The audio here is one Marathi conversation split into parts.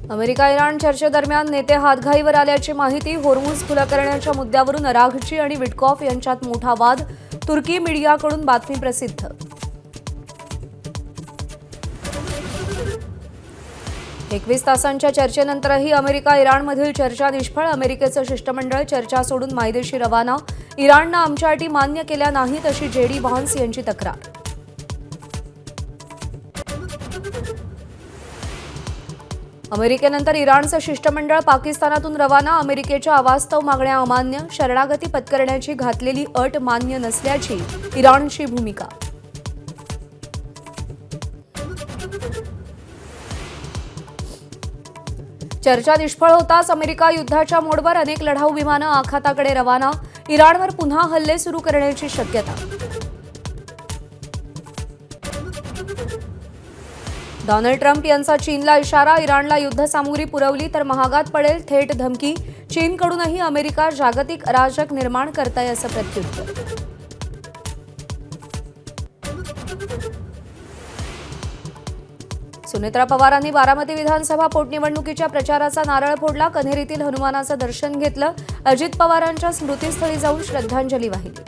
अमेरिका इराण चर्चेदरम्यान नेते हातघाईवर आल्याची माहिती. होर्मुझ खुला करण्याच्या मुद्द्यावरून अराघची आणि विटकॉफ यांच्यात मोठा वाद. तुर्की मीडियाकडून बातमी प्रसिद्ध. एकवीस तासांच्या चर्चेनंतरही अमेरिका इराणमधील चर्चा निष्फळ. अमेरिकेचं शिष्टमंडळ चर्चा सोडून मायदेशी रवाना. इराणनं आमच्या अटी मान्य केल्या नाहीत अशी जेडी व्हान्स यांची तक्रार. अमेरिकेनंतर इराणचं शिष्टमंडळ पाकिस्तानातून रवाना. अमेरिकेच्या अवास्तव मागण्या अमान्य. शरणागती पत्करण्याची घातलेली अट मान्य नसल्याची इराणची भूमिका. चर्चा निष्फळ होताच अमेरिका युद्धाच्या मोडवर. अनेक लढाऊ विमानं आखाताकडे रवाना. इराणवर पुन्हा हल्ले सुरू करण्याची शक्यता. डोनाल्ड ट्रम्प यांचा चीनला इशारा. इराणला युद्धसामुग्री पुरवली तर महागात पडेल. थेट धमकी. चीनकडूनही अमेरिका जागतिक अराजक निर्माण करताय असं प्रत्युत्तर. सुनेत्रा पवारांनी बारामती विधानसभा पोटनिवडणुकीच्या प्रचाराचा नारळ फोडला. कन्हेरीतील हनुमानाचं दर्शन घेतलं. अजित पवारांच्या स्मृतीस्थळी जाऊन श्रद्धांजली वाहिली.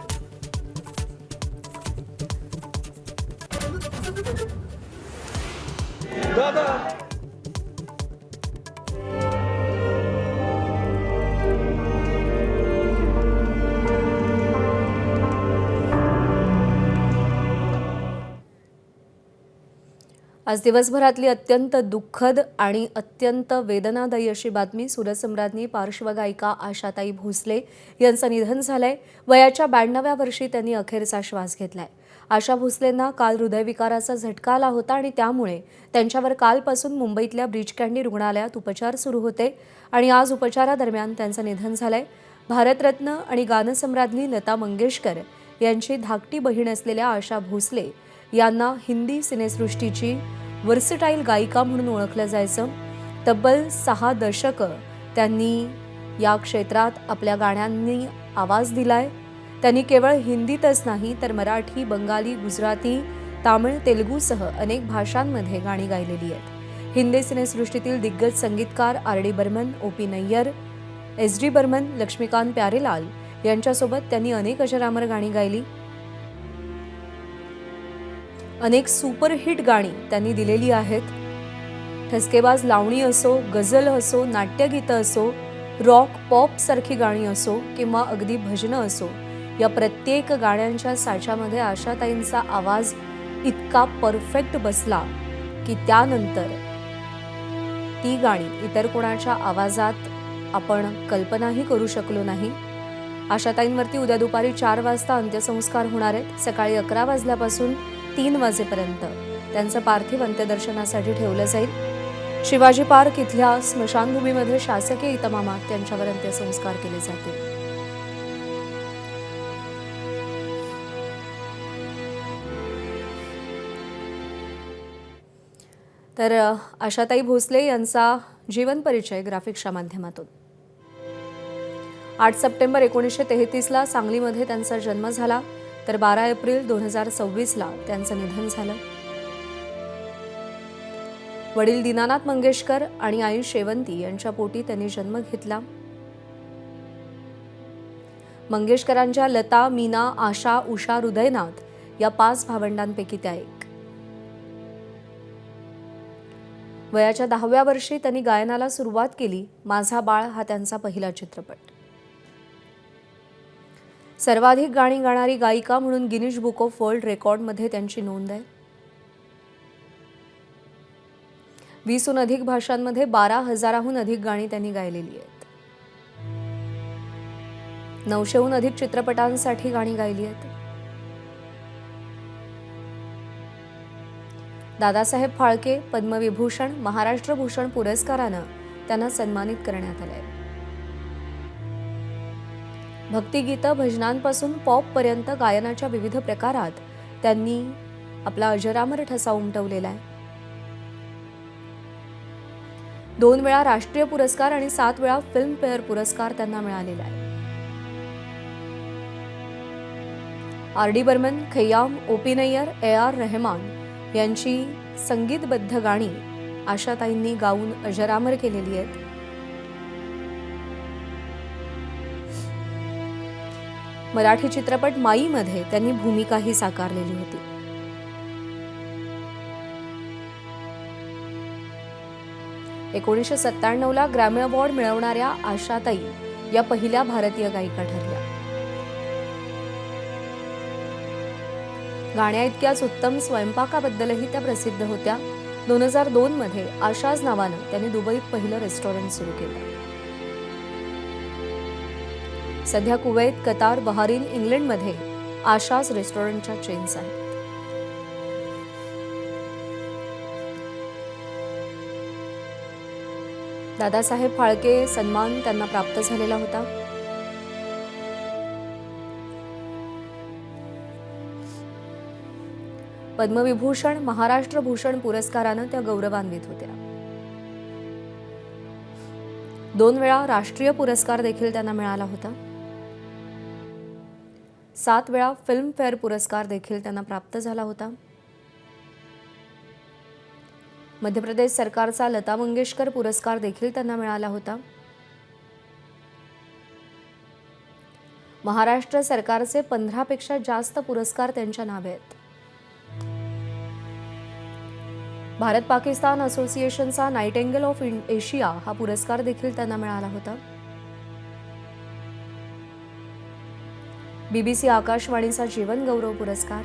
आज दिवसभरातली अत्यंत दुःखद आणि अत्यंत वेदनादायी अशी बातमी. सुरसम्राज्ञी पार्श्वगायिका आशाताई भोसले यांचं निधन झालंय. वयाच्या 92व्या वर्षी त्यांनी अखेरचा श्वास घेतलाय. आशा भोसलेंना काल हृदयविकाराचा झटका आला होता आणि त्यामुळे त्यांच्यावर कालपासून मुंबईतल्या ब्रीच कँडी रुग्णालयात उपचार सुरू होते आणि आज उपचारादरम्यान त्यांचं निधन झालंय. भारतरत्न आणि गानसम्राज्ञी लता मंगेशकर यांची धाकटी बहीण असलेल्या आशा भोसले यांना हिंदी सिनेसृष्टीची वर्सटाईल गायिका म्हणून ओळखलं जायचं. तब्बल 6 दशकं त्यांनी या क्षेत्रात आपल्या गाण्यांनी आवाज दिलाय. त्यांनी केवळ हिंदीतच नाही तर मराठी, बंगाली, गुजराती, तामिळ, तेलुगूसह अनेक भाषांमध्ये गाणी गायलेली आहेत. हिंदी सिनेसृष्टीतील दिग्गज संगीतकार आर.डी. बर्मन, ओ.पी. नय्यर, एस.डी. बर्मन, लक्ष्मीकांत प्यारेलाल यांच्यासोबत त्यांनी अनेक अजरामर गाणी गायली. अनेक सुपरहिट गाणी त्यांनी दिलेली आहेत. ठसकेबाज लावणी असो, गझल असो, नाट्यगीतं असो, रॉक पॉप सारखी गाणी असो किंवा अगदी भजनं असो, या प्रत्येक गाण्यांच्या साच्यामध्ये आशाताईंचा आवाज इतका परफेक्ट बसला की त्यानंतर ती गाणी इतर कोणाच्या आवाजात आपण कल्पनाही करू शकलो नाही. आशाताईंवरती उद्या दुपारी 4 वाजता अंत्यसंस्कार होणार आहेत. सकाळी 11 वाजल्यापासून 3 वाजेपर्यंत त्यांचं पार्थिव अंत्यदर्शनासाठी ठेवलं जाईल. शिवाजी पार्क इथल्या स्मशानभूमीमध्ये शासकीय इतमामात त्यांच्यावर अंत्यसंस्कार केले जातील. तर आशाताई भोसले यांचा जीवन परिचय ग्राफिक्सच्या माध्यमातून. 8 सप्टेंबर 1933ला सांगलीमध्ये त्यांचा जन्म झाला तर 12 एप्रिल 2026ला त्यांचं निधन झालं. वडील दीनानाथ मंगेशकर आणि आई शेवंती यांच्या पोटी त्यांनी जन्म घेतला. मंगेशकरांच्या लता, मीना, आशा, उषा, हृदयनाथ या 5 भावंडांपैकी त्या एक. वयाच्या 10व्या वर्षी त्यांनी गायनाला सुरुवात केली. माझा बाळ हा त्यांचा पहिला चित्रपट. सर्वाधिक गाणी गाणारी गायिका म्हणून गिनीज बुक ऑफ वर्ल्ड रेकॉर्डमध्ये त्यांची नोंद आहे. 20हून अधिक भाषांमध्ये 12,000हून अधिक गाणी त्यांनी गायलेली आहेत. 900हून अधिक चित्रपटांसाठी गाणी गायली आहेत. दादासाहेब फाळके, पद्मविभूषण, महाराष्ट्र भूषण पुरस्कारानं त्यांना सन्मानित करण्यात आलंय. भक्तिगीतं, भजनांपासून पॉपपर्यंत गायनाच्या विविध प्रकारात त्यांनी आपला अजरामर ठसा उमटवलेला आहे. 2 वेळा राष्ट्रीय पुरस्कार आणि 7 वेळा फिल्मफेअर पुरस्कार त्यांना मिळालेला आहे. आर.डी. बर्मन, खय्याम, ओ.पी. नय्यर, ए.आर. रहमान यांची संगीतबद्ध गाणी आशाताईंनी गाऊन अजरामर केलेली आहेत. मराठी चित्रपट माईमध्ये त्यांनी भूमिकाही साकारलेली होती. एकोणीसशे 97ला ग्रॅमी अवॉर्ड मिळवणाऱ्या आशाताई या पहिल्या भारतीय गायिका ठरल्या. गाण्या इतक्याच उत्तम स्वयंपाकाबद्दलही त्या प्रसिद्ध होत्या. 2002 मध्ये आशाज नावानं त्यांनी दुबईत पहिलं रेस्टॉरंट सुरू केलं. सध्या कुवैत, कतार, बहारीन, इंग्लंडमध्ये आशाज रेस्टॉरंटच्या चेन्स आहेत. दादासाहेब फाळके सन्मान त्यांना प्राप्त झालेला होता. पद्मविभूषण, महाराष्ट्र भूषण पुरस्कारानं त्या गौरवान्वित होत्या. 2 वेळा राष्ट्रीय पुरस्कार देखील त्यांना मिळाला होता. 7 वेळा फिल्मफेअर पुरस्कार देखील त्यांना प्राप्त झाला होता. मध्य प्रदेश सरकारचा लता मंगेशकर पुरस्कार देखील त्यांना मिळाला होता. महाराष्ट्र सरकारचे 15 पेक्षा जास्त पुरस्कार त्यांच्या नावे आहेत. भारत पाकिस्तान असोसिएशनचा नाइटिंगेल ऑफ एशिया हा पुरस्कार देखील त्यांना मिळाला होता. BBC आकाशवाणीचा जीवन गौरव पुरस्कार.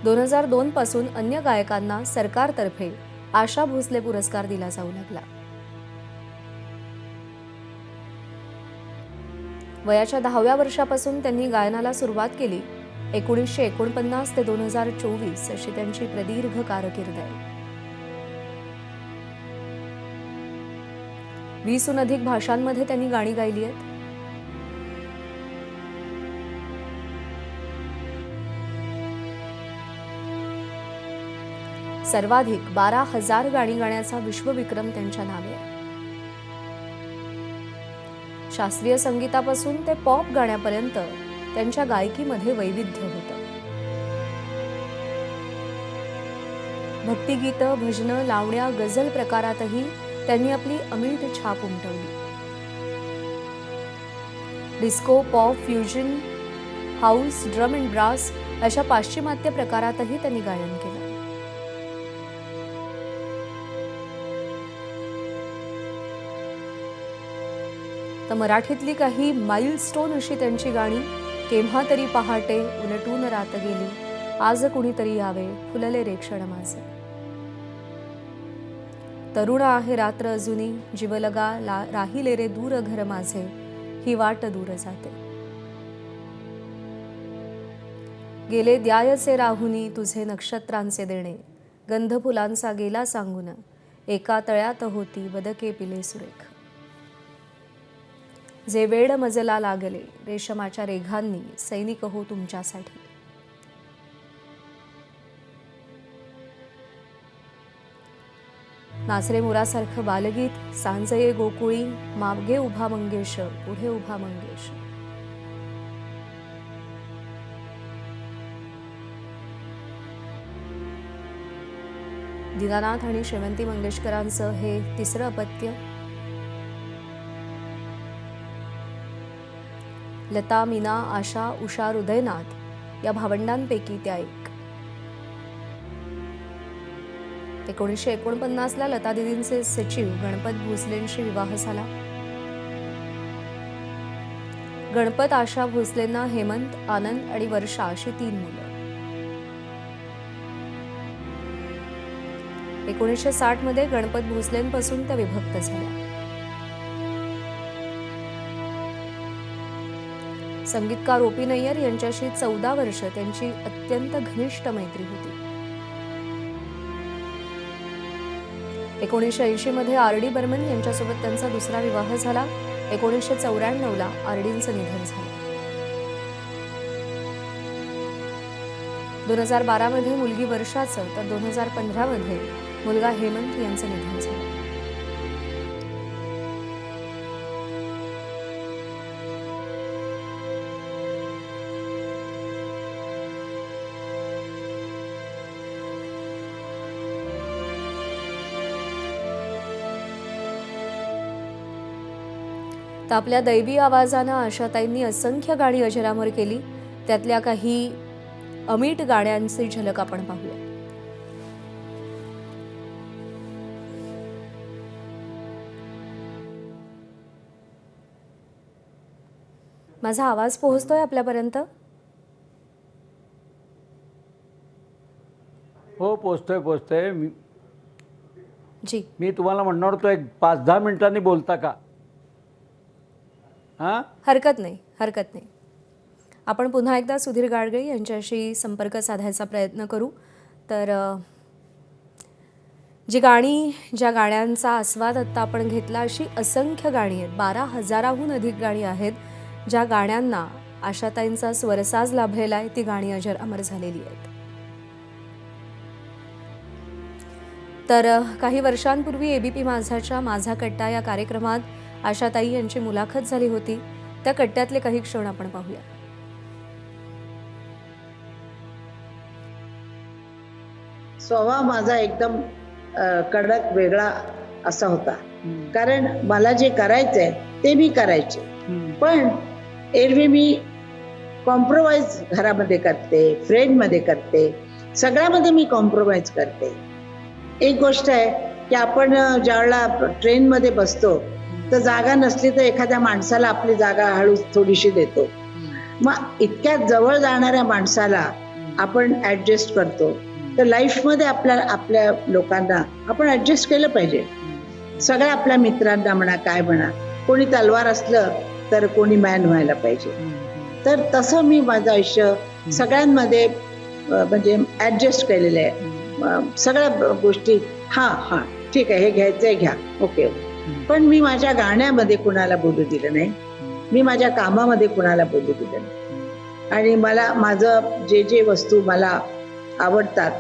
2002 पासून अन्य गायकांना सरकारतर्फे आशा भोसले पुरस्कार दिला जाऊ लागला. वयाच्या 10व्या वर्षापासून त्यांनी गायनाला सुरुवात केली. 1949 ते 2024 अशी त्यांची प्रदीर्घ कारकीर्द आहे. 20हून अधिक भाषांमध्ये त्यांनी गाणी गायली आहेत. सर्वाधिक 12,000 गाणी गाण्याचा विश्वविक्रम त्यांच्या नावे आहे. शास्त्रीय संगीतापासून ते पॉप गाण्यापर्यंत त्यांच्या गायकीमध्ये वैविध्य होतं. भक्तिगीतं, भजनं, लावण्या, गझल प्रकारातही त्यांनी आपली अमिट छाप उमटवली. Disco, pop, fusion, house, drum and brass अशा पाश्चिमात्य प्रकारातही त्यांनी गायन केलं. तर मराठीतली काही माइलस्टोन अशी त्यांची गाणी. केव्हा तरी पहाटे, उलटून रात गेली, आज कुणीतरी यावे, फुलले रे क्षण माझे, तरुण आहे रात्र अजुनी, जीवलगा राहिले रे दूर घर माझे, ही वाट दूर जाते, गेले द्यायचे राहुनी तुझे नक्षत्रांचे देणे, गंध फुलांचा गेला सांगून, एका तळ्यात होती बदके पिले सुरेख, जे वेड मजला लागले रेशमाच्या रेघांनी, सैनिक हो तुमच्यासाठी, नाचरे मुरासारखं बालगीत, सांजये गोकुळी, मागे उभा मंगेश, पुढे उभा मंगेश, दीनानाथ आणि श्रीमंती मंगेशकरांचं हे तिसरं अपत्य. लता, मीना, आशा, उषा, हृदयनाथ या भावंडांपैकी त्या एक. 1949ला लता दिदींचे सचिव गणपत भोसलेंशी विवाह झाला. गणपत, आशा भोसलेंना हेमंत, आनंद आणि वर्षा अशी 3 मुलं. 1960 मध्ये गणपत भोसलेंपासून त्या विभक्त झाल्या. संगीतकार ओ.पी. नय्यर यांच्याशी 14 वर्ष त्यांची अत्यंत घनिष्ठ मैत्री होती. 1980 मध्ये आर.डी. बर्मन यांच्यासोबत त्यांचा दुसरा विवाह झाला. 1994ला आर.डी.चं निधन झालं. 2012 मध्ये मुलगी वर्षाचं तर 2015 मध्ये मुलगा हेमंत यांचं निधन झालं. तर आपल्या दैवी आवाजानं आशाताईंनी असंख्य गाणी अजरामर केली. त्यातल्या काही अमीट गाण्यांची झलक आपण पाहूया. माझा आवाज पोहोचतोय आपल्यापर्यंत? हो, पोचतोय. जी, मी तुम्हाला म्हणणार होतो, एक 5-10 मिनिटांनी बोलता का? हां, हरकत नाही. आपण पुन्हा एकदा सुधीर गाडगे यांच्याशी संपर्क साधायचा प्रयत्न करू. तर ज्या गाण्यांचा आस्वाद आत्ता आपण घेतला, अशी असंख्य गाणी आहेत. 12,000हून अधिक गाणी आहेत, ज्या गाण्यांना आशाताईंचा स्वरसाज लाभलेला आहे. ती गाणी अजरामर झालेली आहेत. तर काही वर्षांपूर्वी ABP माझाच्या माझा कट्टा या कार्यक्रमात आशाताई यांची मुलाखत झाली होती. त्या कट्ट्यातले काही क्षण आपण पाहूया. स्वभाव माझा एकदम कडक वेगळा असा होता. कारण मला जे करायचंय ते मी करायचे, पण एरवी मी कॉम्प्रोमाइज घरामध्ये करते, फ्रेंडमध्ये करते, सगळ्यामध्ये मी कॉम्प्रोमाइज करते. एक गोष्ट आहे की आपण ज्यावेळेला ट्रेनमध्ये बसतो तर जागा नसली तर एखाद्या माणसाला आपली जागा हळू थोडीशी देतो. मग इतक्या जवळ जाणाऱ्या माणसाला आपण ऍडजस्ट करतो. तर लाईफमध्ये आपल्या लोकांना आपण ऍडजस्ट केलं पाहिजे. सगळ्या आपल्या मित्रांना म्हणा, काय म्हणा, कोणी तलवार असलं तर कोणी मॅन व्हायला पाहिजे. तर तसं मी माझं आयुष्य सगळ्यांमध्ये म्हणजे ऍडजस्ट केलेलं आहे. सगळ्या गोष्टी हां ठीक आहे, हे घ्यायचंय घ्या, ओके. पण मी माझ्या गाण्यामध्ये कुणाला बोलू दिलं नाही, मी माझ्या कामामध्ये कुणाला बोलू दिलं नाही. आणि मला माझं जे वस्तू मला आवडतात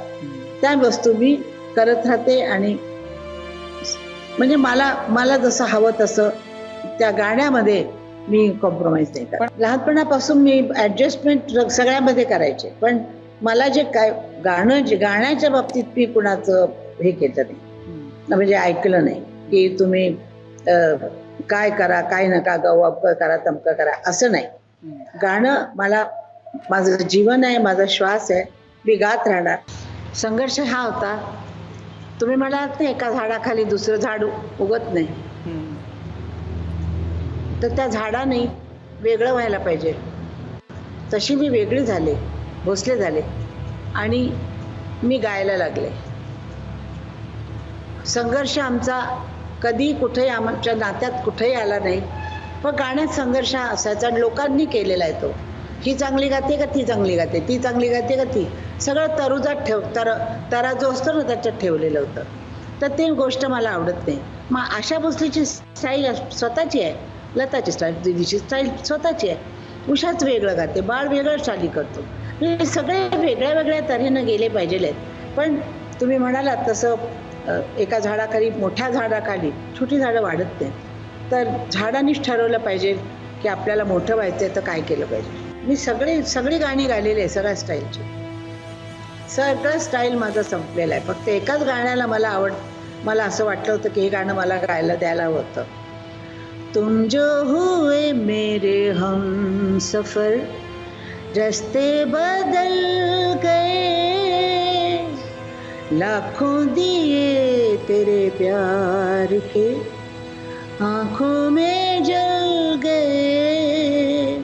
त्या वस्तू मी करत राहते. आणि म्हणजे मला जसं हवं तसं त्या गाण्यामध्ये मी कॉम्प्रोमाइज नाही करत. लहानपणापासून मी ऍडजस्टमेंट सगळ्यामध्ये करायचे, पण मला जे काय गाण्याच्या बाबतीत मी कुणाचं हे केलं नाही, म्हणजे ऐकलं नाही की तुम्ही काय करा, काय नका गाऊ, अमकं करा, तमकं करा, असं नाही. गाणं माझं जीवन आहे, माझा श्वास आहे, मी गात राहणार. संघर्ष हा होता, तुम्ही म्हणालात ना, एका झाडाखाली दुसरं झाड उगत नाही, तर त्या झाडाने वेगळं व्हायला पाहिजे. तशी मी वेगळी झाले, भोसले झाले आणि मी गायला लागले. संघर्ष आमचा कधी कुठेही आमच्या नात्यात कुठेही आला नाही, पण गाण्यात संघर्ष असायचा. लोकांनी केलेला आहे तो. ही चांगली गाते का ती चांगली गाते, ती चांगली गाते का ती, सगळं तरुजात तरा जो असतो ना त्याच्यात ठेवलेलं होतं. तर ते गोष्ट मला आवडत नाही. मग आशा भोसलेची स्टाईल स्वतःची आहे, लताची स्टाईल, दिदीची स्टाईल स्वतःची आहे, उषाच वेगळं गाते, बाळ वेगळं स्टाईल करतो. म्हणजे सगळे वेगळ्या वेगळ्या तऱ्हेनं गेले पाहिजे. पण तुम्ही म्हणालात तसं एका झाडाखाली, मोठ्या झाडाखाली छोटी झाडं वाढत नाही. तर झाडांनीच ठरवलं पाहिजे की आपल्याला मोठं व्हायचं आहे तर काय केलं पाहिजे. मी सगळी गाणी गायलेली आहे, सगळ्या स्टाईलची. सगळं स्टाईल माझं संपलेलं आहे. फक्त एकाच गाण्याला मला असं वाटलं होतं की हे गाणं मला गायला द्यायला होतं. तुम जो हुए मेरे हम सफर, रस्ते बदल गए, लाखों दिए तेरे प्यार के, आंखों में जल गए.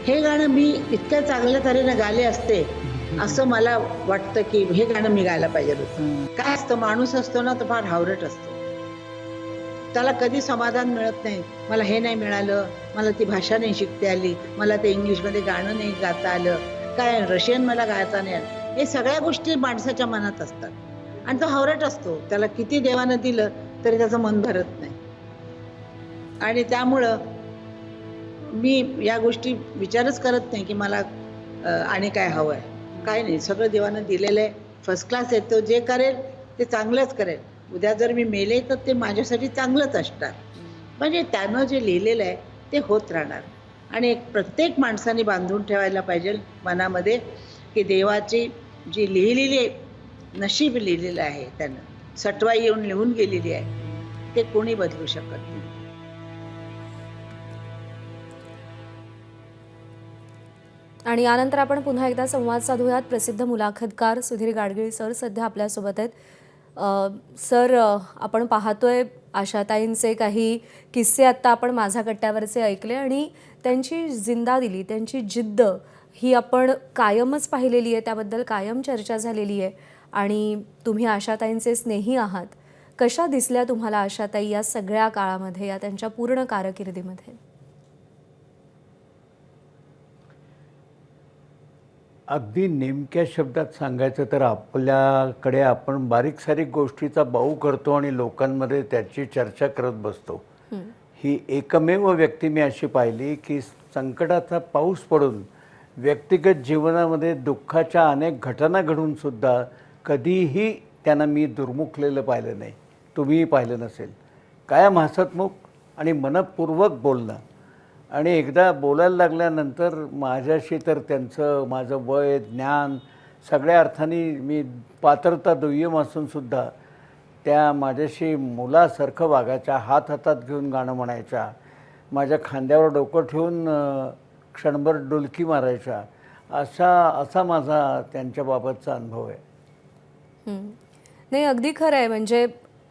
हे गाणं मी इतक्या चांगल्या तऱ्हेनं गाले असते असं मला वाटतं की हे गाणं मी गायला पाहिजे होतं. काय असतं, माणूस असतो ना तो फार हावरट असतो, त्याला कधी समाधान मिळत नाही. मला हे नाही मिळालं, मला ती भाषा नाही शिकता आली, मला ते इंग्लिशमध्ये गाणं नाही गाता आलं, काय रशियन मला गायता नाही आलं. हे सगळ्या गोष्टी माणसाच्या मनात असतात आणि तो हावरट असतो. त्याला किती देवानं दिलं तरी त्याचं मन भरत नाही. आणि त्यामुळं मी या गोष्टी विचारच करत नाही की मला आणि काय हवं आहे, काय नाही. सगळं देवानं दिलेलं आहे, फर्स्ट क्लास आहे. तो जे करेल ते चांगलंच करेल. उद्या जर मी मेले तर ते माझ्यासाठी चांगलंच असणार. म्हणजे त्यानं जे लिहिलेलं आहे ते होत राहणार. आणि प्रत्येक माणसाने बांधून ठेवायला पाहिजे मनामध्ये की देवाची जी लिहिलेली नशीब लिहिलेलं आहे, त्यानं सटवाई येऊन लिहून गेलेली आहे, ते कोणी बदलू शकत नाही. आणि यानंतर आपण पुन्हा एकदा संवाद साधूयात. प्रसिद्ध मुलाखतकार सुधीर गाडगीळ सर सध्या आपल्यासोबत आहेत. सर, आपण पाहतोय आशाताईंचे काही किस्से आत्ता आपण माझ्या कट्ट्यावरचे ऐकले आणि त्यांची जिंदा दिली, त्यांची जिद्द ही आपण कायमच पाहिलेली आहे, त्याबद्दल कायम चर्चा झालेली आहे. आणि तुम्ही आशाताईंचे स्नेही आहात. कशा दिसल्या तुम्हाला आशाताई या सगळ्या काळामध्ये, या त्यांच्या पूर्ण कारकिर्दीमध्ये? अगदी नेमक्या शब्दात सांगायचं तर आपल्याकडे आपण बारीक सारीक गोष्टीचा बाऊ करतो आणि लोकांमध्ये त्याची चर्चा करत बसतो. ही एकमेव व्यक्ती मी अशी पाहिली की संकटाचा पाऊस पडून व्यक्तिगत जीवनामध्ये दुःखाच्या अनेक घटना घडून सुद्धा कधीही त्यांना मी दुर्मुखलेलं पाहिलं नाही. तुम्हीही पाहिलं नसेल. कायम हसतमुख आणि मनपूर्वक बोलणं. आणि एकदा बोलायला लागल्यानंतर माझ्याशी तर त्यांचं माझं वय ज्ञान सगळ्या अर्थाने मी पात्रता दुय्यम असूनसुद्धा त्या माझ्याशी मुलासारखं वागायच्या. हात हातात घेऊन गाणं म्हणायच्या. माझ्या खांद्यावर डोकं ठेवून क्षणभर डुलकी मारायच्या. असा माझा त्यांच्याबाबतचा अनुभव आहे. नाही, अगदी खरं आहे. म्हणजे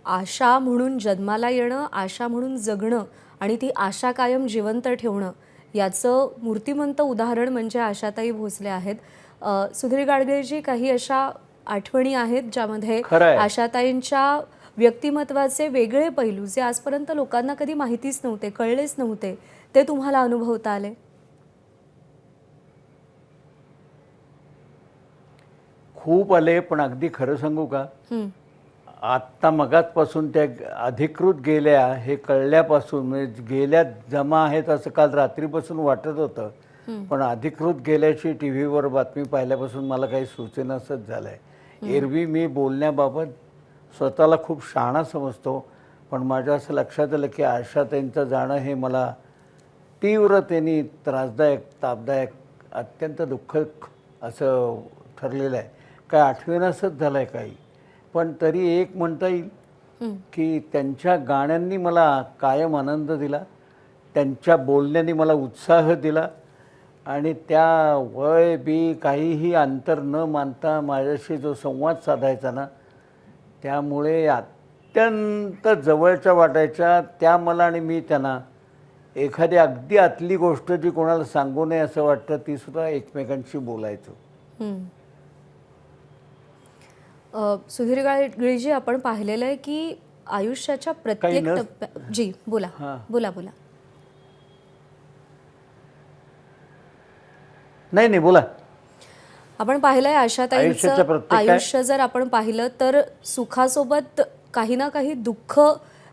आशा म्हणून जन्माला येणं, आशा म्हणून जगणं आणि ती आशा कायम जिवंत ठेवणं, याचं मूर्तिमंत उदाहरण म्हणजे आशाताई भोसले आहेत. सुधीर गाडगीळजी, काही अशा आठवणी आहेत ज्यामध्ये आशाताईंच्या व्यक्तिमत्वाचे वेगळे पैलू जे आजपर्यंत लोकांना कधी माहितीच नव्हते, कळलेच नव्हते, ते तुम्हाला अनुभवता आले? खूप आले, पण अगदी खरं सांगू का, आत्ता मगाचपासून त्या अधिकृत गेल्या हे कळल्यापासून, म्हणजे गेल्या जमा आहेत असं काल रात्रीपासून वाटत होतं, पण अधिकृत गेल्याची टी व्हीवर बातमी पाहिल्यापासून मला काही सुचेनासच झालं आहे. एरवी मी बोलण्याबाबत स्वतःला खूप शहाणा समजतो, पण माझ्या असं लक्षात आलं की आशाताईंचं जाणं हे मला तीव्रतेने त्रासदायक, तापदायक, अत्यंत दुःखद असं ठरलेलं आहे. काय आठवेनासच झालं आहे काही, पण तरी एक म्हणता येईल की त्यांच्या गाण्यांनी मला कायम आनंद दिला, त्यांच्या बोलण्याने मला उत्साह दिला आणि त्या वय बी काहीही अंतर न मानता माझ्याशी जो संवाद साधायचा ना, त्यामुळे अत्यंत जवळच्या वाटायच्या त्या मला. आणि मी त्यांना एखादी अगदी आतली गोष्ट जी कोणाला सांगू नये असं वाटतं ती सुद्धा एकमेकांशी बोलायचो. सुधीर गाडगीळजी, आपण पाहिलेलं आहे की आयुष्याच्या प्रत्येक टप्प्यात जी बोला बोला बोला नाही बोला. आपण पाहिलंय आशाताईंचं आयुष्य जर आपण पाहिलं तर सुखासोबत काही ना काही दुःख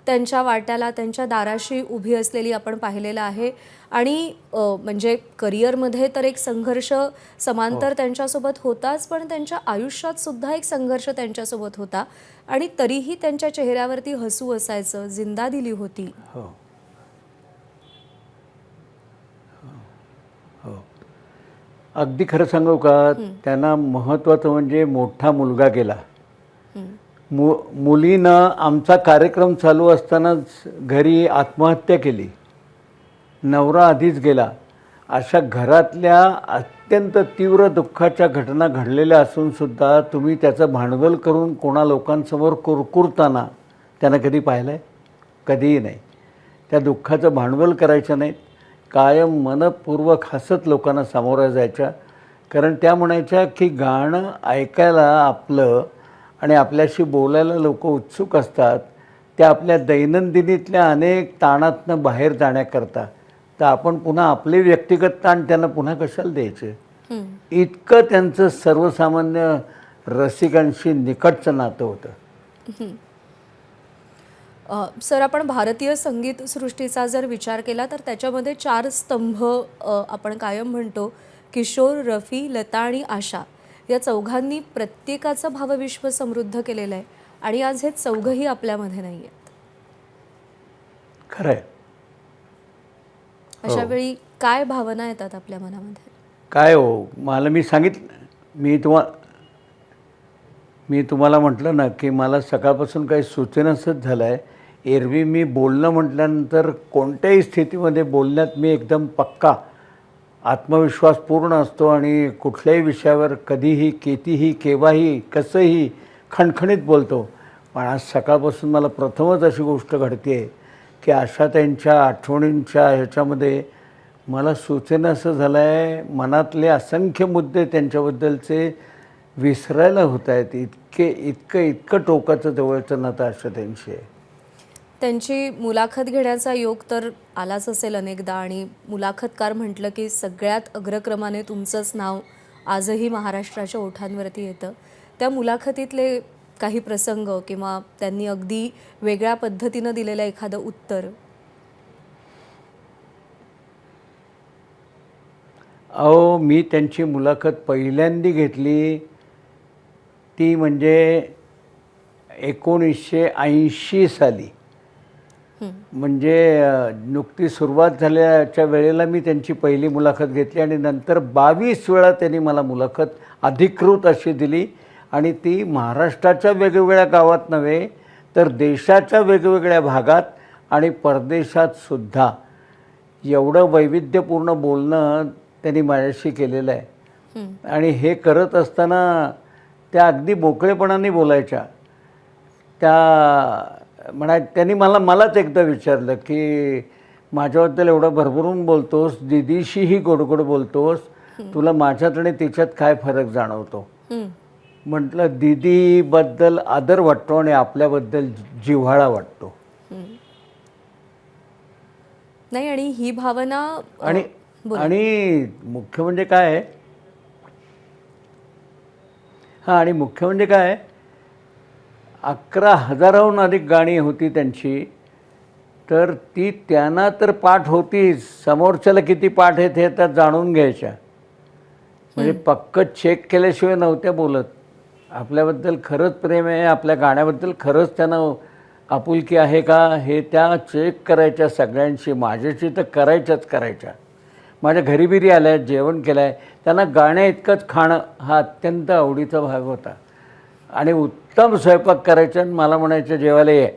त्यांच्या वाट्याला, त्यांच्या दाराशी उभी असलेली आपण पाहिलेलं आहे. आणि म्हणजे करिअरमध्ये तर एक संघर्ष समांतर त्यांच्यासोबत होताच, पण त्यांच्या आयुष्यात सुद्धा एक संघर्ष त्यांच्यासोबत होता आणि तरीही त्यांच्या चेहऱ्यावरती हसू असायचं, जिंदा दिली होती. अगदी खरं सांगू का, त्यांना महत्त्वाचं म्हणजे मोठा मुलगा गेला. मुलीनं आमचा कार्यक्रम चालू असतानाच घरी आत्महत्या केली. नवरा आधीच गेला. अशा घरातल्या अत्यंत तीव्र दुःखाच्या घटना घडलेल्या असूनसुद्धा तुम्ही त्याचं भांडवल करून कोणा लोकांसमोर कुरकुरताना त्यांना कधी पाहिलं आहे? कधीही नाही. त्या दुःखाचं भांडवल करायचं नाहीत. कायम मनपूर्वक हसत लोकांना सामोऱ्या जायच्या. कारण त्या म्हणायच्या की गाणं ऐकायला आपलं आणि आपल्याशी बोलायला लोक उत्सुक असतात, त्या आपल्या दैनंदिनीतल्या अनेक ताणातनं बाहेर जाण्याकरता. तर आपण पुन्हा आपले व्यक्तिगत ताण त्यांना पुन्हा कशाला द्यायचे? इतकं त्यांचं सर्वसामान्य रसिकांशी निकटचं नातं होतं. सर, आपण भारतीय संगीत सृष्टीचा जर विचार केला तर त्याच्यामध्ये 4 स्तंभ आपण कायम म्हणतो. किशोर, रफी, लता आणि आशा या चौघांनी प्रत्येकाचं भावविश्व समृद्ध केलेलं आहे आणि आज हे चौघही आपल्यामध्ये नाही आहेत. खरं आहे. अशा वेळी काय भावना येतात आपल्या मनामध्ये? काय हो, मला मी सांगितलं, मी तुम्हाला म्हटलं ना की मला सकाळपासून काही सुचेनासच झालं आहे. एरवी मी बोलणं म्हटल्यानंतर कोणत्याही स्थितीमध्ये बोलण्यात मी एकदम पक्का आत्मविश्वास पूर्ण असतो आणि कुठल्याही विषयावर कधीही कितीही केव्हाही कसंही खणखणीत बोलतो. पण आज सकाळपासून मला प्रथमच अशी गोष्ट घडते की आशाताईंच्या आठवणींच्या ह्याच्यामध्ये मला सूचना असं झालं आहे, मनातले असंख्य मुद्दे त्यांच्याबद्दलचे विसरायला होत आहेत. इतकं टोकाचं जवळचं नातं आशाताईंशी आहे. त्यांची मुलाखत घेण्याचा योग तर आलाच असेल अनेकदा, आणि मुलाखतकार म्हटलं की सगळ्यात अग्रक्रमाने तुमचंच नाव आजही महाराष्ट्राच्या ओठांवरती येतं. त्या मुलाखतीतले काही प्रसंग किंवा त्यांनी अगदी वेगळ्या पद्धतीनं दिलेलं एखादं उत्तर. अहो, मी त्यांची मुलाखत पहिल्यांदा घेतली ती म्हणजे 1980 साली. म्हणजे नुकती सुरुवात झाल्याच्या वेळेला मी त्यांची पहिली मुलाखत घेतली आणि नंतर 22 वेळा त्यांनी मला मुलाखत अधिकृत अशी दिली. आणि ती महाराष्ट्राच्या वेगवेगळ्या गावात नव्हे तर देशाच्या वेगवेगळ्या भागात आणि परदेशात सुद्धा एवढं वैविध्यपूर्ण बोलणं त्यांनी माझ्याशी केलेलं आहे. आणि हे करत असताना त्या अगदी मोकळेपणाने बोलायच्या. त्यांनी मलाच एकदा विचारलं की माझ्याबद्दल एवढं भरभरून बोलतोस, दीदीशीही गोडगोड बोलतोस, तुला माझ्यात आणि तिच्यात काय फरक जाणवतो. म्हटलं दीदीबद्दल आदर वाटतो आणि आपल्याबद्दल जिव्हाळा वाटतो. नाही, आणि ही भावना आणि मुख्य म्हणजे काय आहे, आणि मुख्य म्हणजे काय, 11,000हून अधिक गाणी होती त्यांची. तर ती त्यांना तर पाठ होती, समोरच्याला किती पाठ आहेत हे त्या जाणून घ्यायच्या. म्हणजे पक्क चेक केल्याशिवाय नव्हत्या बोलत. आपल्याबद्दल खरंच प्रेम आहे, आपल्या गाण्याबद्दल खरंच त्यांना आपुलकी आहे का हे त्या चेक करायच्या सगळ्यांशी. माझ्याशी तर करायच्या. माझ्या घरी बिरी आल्या, जेवण केलं आहे, त्यांना गाण्या इतकंच खाणं हा अत्यंत आवडीचा भाग होता. आणि उत्तम स्वयंपाक करायचं आणि मला म्हणायचं जेवायला ये.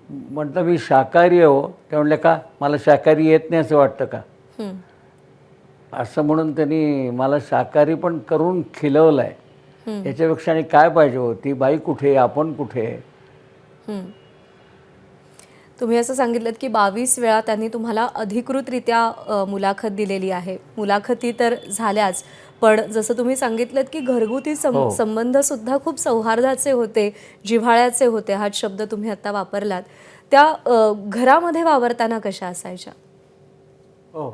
म्हटलं मी शाकाहारी आहे हो. ते म्हणले का, मला शाकाहारी येत नाही असं वाटतं का. असं म्हणून त्यांनी मला शाकाहारी पण करून खिलवलं आहे. याच्यापेक्षा आणि काय पाहिजे हो. ती बाई कुठे, आपण कुठे. तुम्ही असं सांगितलं की 22 वेळा त्यांनी तुम्हाला अधिकृतरित्या मुलाखत दिलेली आहे. मुलाखती तर झाल्याच, पण जसं तुम्ही सांगितलं की घरगुती संबंध सुद्धा खूप सौहार्दाचे होते, जिव्हाळ्याचे होते. हाच शब्द तुम्ही आता वापरलात. त्या घरामध्ये वावरताना कशा असायच्या? हो,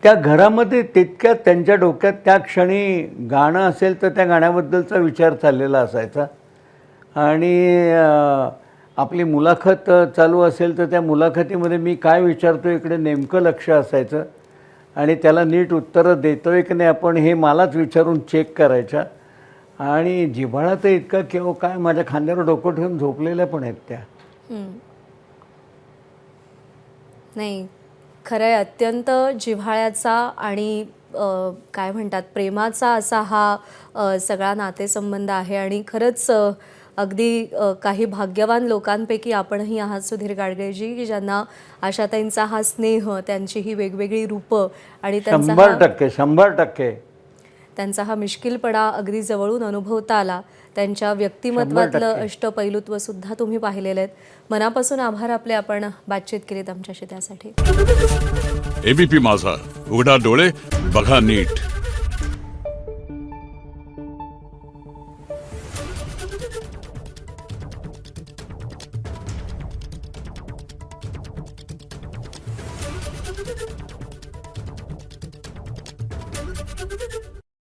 त्या घरामध्ये तितक्या त्यांच्या डोक्यात त्या क्षणी गाणं असेल तर त्या गाण्याबद्दलचा विचार चाललेला असायचा. आणि आपली मुलाखत चालू असेल तर त्या मुलाखतीमध्ये मी काय विचारतो इकडे नेमकं लक्ष असायचं. आणि त्याला नीट उत्तरं देतोय की नाही आपण हे मलाच विचारून चेक करायच्या. आणि जिव्हाळा तर इतका किंवा काय, माझ्या खांद्यावर डोकं ठेवून झोपलेल्या पण आहेत त्या. नाही, खरं आहे, अत्यंत जिव्हाळ्याचा आणि काय म्हणतात प्रेमाचा असा हा सगळा नातेसंबंध आहे. आणि खरंच अगदी काही भाग्यवान लोकांपैकी आपणही आहात सुधीर गाडगेजी, की ज्यांना आशाताईंचा हा स्नेह, त्यांची ही वेगवेगळी रूपं आणि 100% त्यांचा हा मिश्किलपणा अगदी जवळून अनुभवता आला. त्यांच्या व्यक्तिमत्वातलं अष्टपैलुत्व सुद्धा तुम्ही पाहिलेलं आहेत. मनापासून आभार आपले, आपण बातचीत केलीत आमच्याशी त्यासाठी. एबीपी माझा, उघडा डोळे बघा नीट.